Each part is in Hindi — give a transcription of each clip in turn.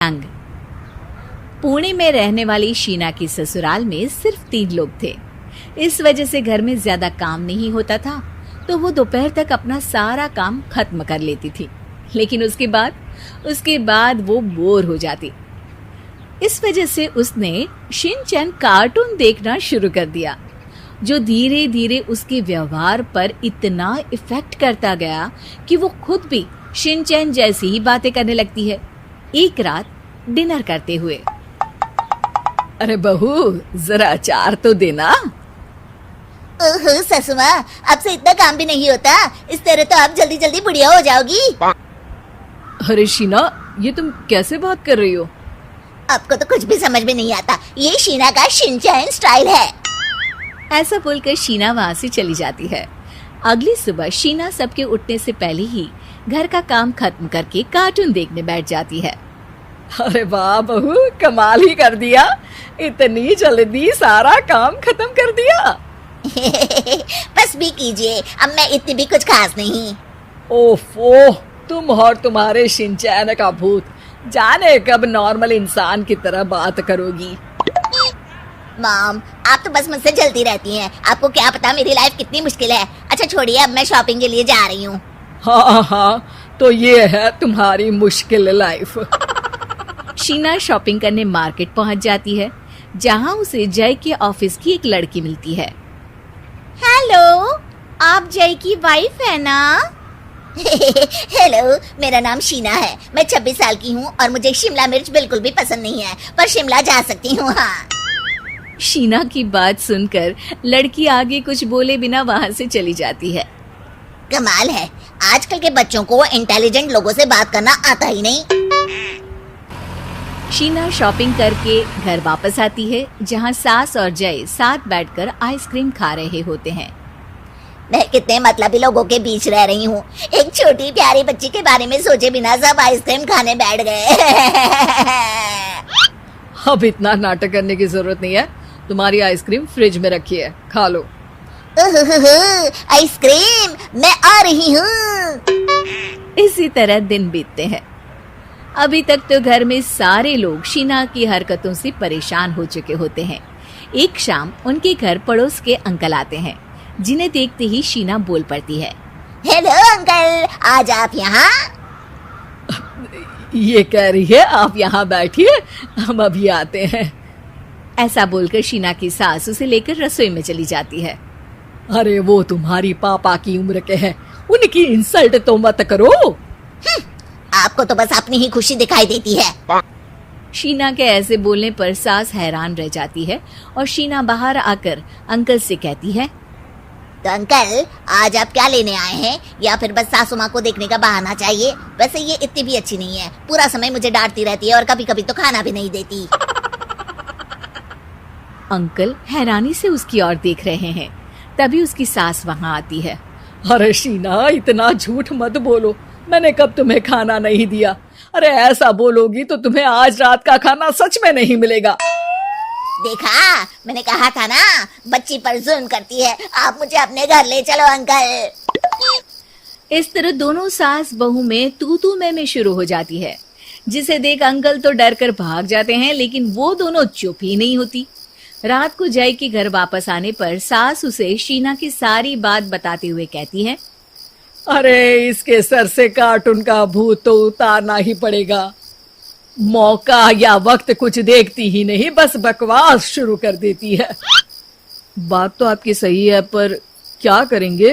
अंग। पुणे में रहने वाली शीना की ससुराल में सिर्फ 3 लोग थे। इस वजह से घर में ज्यादा काम नहीं होता था, तो वो दोपहर तक अपना सारा काम खत्म कर लेती थी। लेकिन उसके बाद वो बोर हो जाती। इस वजह से उसने शिनचैन कार्टून देखना शुरू कर दिया, जो धीरे धीरे उसके व्यवहार पर इतना इफेक्ट करता गया कि वो खुद भी शिनचैन जैसी ही बातें करने लगती है। एक रात डिनर करते हुए, अरे बहू, जरा अचार तो देना। ओहो ससु माँ, आपसे इतना काम भी नहीं होता। इस तरह तो आप जल्दी जल्दी बुढ़िया हो जाओगी। अरे शीना, ये तुम कैसे बात कर रही हो? आपको तो कुछ भी समझ में नहीं आता। ये शीना का शिनचैन स्टाइल है। ऐसा बोलकर शीना वहाँ से चली जाती है। अगली सुबह शीना सबके उठने से पहले ही घर का काम खत्म करके कार्टून देखने बैठ जाती है। अरे वाह बहू, कमाल ही कर दिया। इतनी जल्दी सारा काम खत्म कर दिया। बस भी कीजिए, अब मैं इतनी भी कुछ खास नहीं। ओफो, तुम और तुम्हारे शिनचैन का भूत, जाने कब नॉर्मल इंसान की तरह बात करोगी। मॉम, आप तो बस मुझसे जलती रहती हैं। आपको क्या पता मेरी लाइफ कितनी मुश्किल है। अच्छा छोड़िए, अब मैं शॉपिंग के लिए जा रही हूँ। हाँ, तो ये है तुम्हारी मुश्किल लाइफ। शीना शॉपिंग करने मार्केट पहुंच जाती है, जहां उसे जय के ऑफिस की एक लड़की मिलती है। हेलो, आप जय की वाइफ है ना? हेलो, मेरा नाम शीना है। मैं 26 साल की हूँ और मुझे शिमला मिर्च बिल्कुल भी पसंद नहीं है, पर शिमला जा सकती हूँ। हाँ। शीना की बात सुनकर लड़की आगे कुछ बोले बिना वहां से चली जाती है। कमाल है, आजकल के बच्चों को इंटेलिजेंट लोगों से बात करना आता ही नहीं। शीना शॉपिंग करके घर वापस आती है, जहां सास और जय साथ बैठकर आइसक्रीम खा रहे होते हैं। मैं कितने मतलबी लोगों के बीच रह रही हूँ। एक छोटी प्यारी बच्ची के बारे में सोचे बिना सब आइसक्रीम खाने बैठ गए। अब इतना नाटक करने की जरूरत नहीं है। तुम्हारी आइसक्रीम फ्रिज में रखी है, खा लो। आइसक्रीम, मैं आ रही हूँ। इसी तरह दिन बीतते हैं। अभी तक तो घर में सारे लोग शीना की हरकतों से परेशान हो चुके होते हैं। एक शाम उनके घर पड़ोस के अंकल आते हैं, जिन्हें देखते ही शीना बोल पड़ती है। हेलो अंकल, आज आप यहाँ? ये कह रही है आप यहाँ बैठिए, हम अभी आते हैं। ऐसा बोलकर शीना की सास उसे लेकर रसोई में चली जाती है। अरे वो तुम्हारी पापा की उम्र के हैं, उनकी इंसल्ट तो मत करो। आपको तो बस अपनी ही खुशी दिखाई देती है। शीना के ऐसे बोलने पर सास हैरान रह जाती है और शीना बाहर आकर अंकल से कहती है, तो अंकल, आज आप क्या लेने आए हैं? या फिर बस सासू माँ को देखने का बहाना चाहिए? वैसे ये इतनी भी अच्छी नहीं है, पूरा समय मुझे डांटती रहती है और कभी कभी तो खाना भी नहीं देती। अंकल हैरानी से उसकी ओर देख रहे हैं। तभी उसकी सास वहाँ आती है। अरे शीना, इतना झूठ मत बोलो, मैंने कब तुम्हें खाना नहीं दिया? अरे ऐसा बोलोगी तो तुम्हें आज रात का खाना सच में नहीं मिलेगा। देखा, मैंने कहा था ना, बच्ची पर जुल्म करती है। आप मुझे अपने घर ले चलो अंकल। इस तरह दोनों सास बहू में तू मैं शुरू हो जाती है, जिसे देख अंकल तो डर कर भाग जाते हैं, लेकिन वो दोनों चुप ही नहीं होती। रात को जय के घर वापस आने पर सास उसे शीना की सारी बात बताते हुए कहती है, अरे इसके सर से कार्टून का भूत तो उतारना ही पड़ेगा। मौका या वक्त कुछ देखती ही नहीं, बस बकवास शुरू कर देती है। बात तो आपकी सही है, पर क्या करेंगे?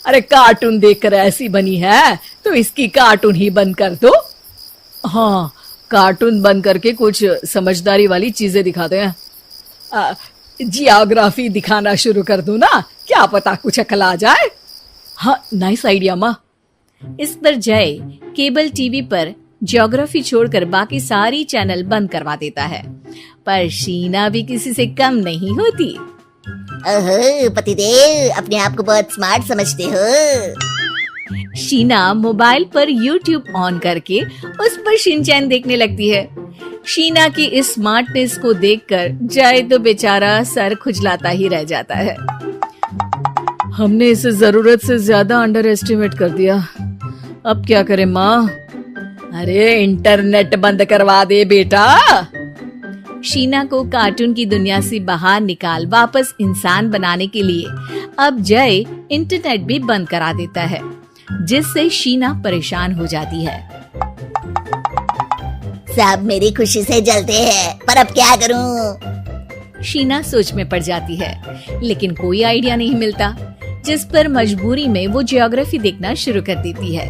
अरे कार्टून देखकर ऐसी बनी है तो इसकी कार्टून ही बंद कर दो। हाँ, कार्टून बंद करके कुछ समझदारी वाली चीजें दिखाते हैं। जियोग्राफी दिखाना शुरू कर दूं ना, क्या पता कुछ अकल आ जाए। हाँ, नाइस आइडिया माँ। इस पर जय केबल टीवी पर ज्योग्राफी छोड़कर बाकी सारी चैनल बंद करवा देता है, पर शीना भी किसी से कम नहीं होती। ओहो पतिदेव, अपने आप को बहुत स्मार्ट समझते हो। शीना मोबाइल पर YouTube ऑन करके उस पर शिनचैन देखने लगती है। शीना की इस स्मार्टनेस को देखकर जय तो बेचारा सर खुजलाता ही रह जाता है। हमने इसे जरूरत से ज्यादा अंडर एस्टिमेट कर दिया, अब क्या करें माँ? अरे इंटरनेट बंद करवा दे बेटा। शीना को कार्टून की दुनिया से बाहर निकाल वापस इंसान बनाने के लिए अब जय इंटरनेट भी बंद करा देता है, जिससे शीना परेशान हो जाती है। सब मेरी खुशी से जलते हैं, पर अब क्या करूं? शीना सोच में पड़ जाती है, लेकिन कोई आइडिया नहीं मिलता, जिस पर मजबूरी में वो ज्योग्राफी देखना शुरू कर देती है।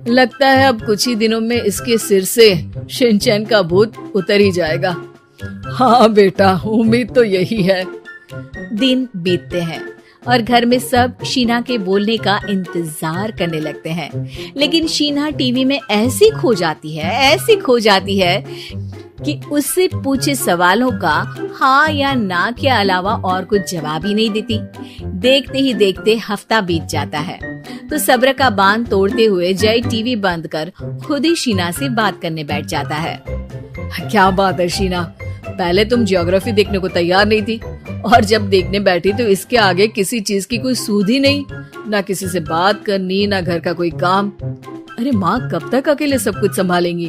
लगता है अब कुछ ही दिनों में इसके सिर से शिनचैन का भूत उतर ही जाएगा। हाँ बेटा, उम्मीद तो यही है। दिन बीतते हैं और घर में सब शीना के बोलने का इंतजार करने लगते हैं, लेकिन शीना टीवी में ऐसी खो जाती है कि उससे पूछे सवालों का हाँ या ना के अलावा और कुछ जवाब ही नहीं देती। देखते ही देखते हफ्ता बीत जाता है, तो सब्र का बांध तोड़ते हुए जय टीवी बंद कर खुद ही शीना से बात करने बैठ जाता है। क्या बात है शीना, पहले तुम ज्योग्राफी देखने को तैयार नहीं थी, और जब देखने बैठी तो इसके आगे किसी चीज की कोई सूध ही नहीं, ना किसी से बात करनी, ना घर का कोई काम। अरे माँ कब तक अकेले सब कुछ संभालेंगी?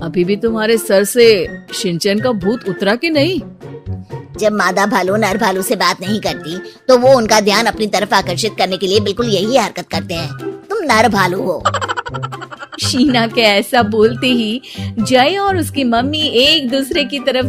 अभी भी तुम्हारे सर से शिनचैन का भूत उतरा कि नहीं? जब मादा भालू नर भालू से बात नहीं करती, तो वो उनका ध्यान अपनी तरफ आकर्षित करने के लिए बिल्कुल यही हरकत करते हैं। तुम नर भालू हो। शीना के ऐसा बोलते ही जय और उसकी मम्मी एक दूसरे की तरफ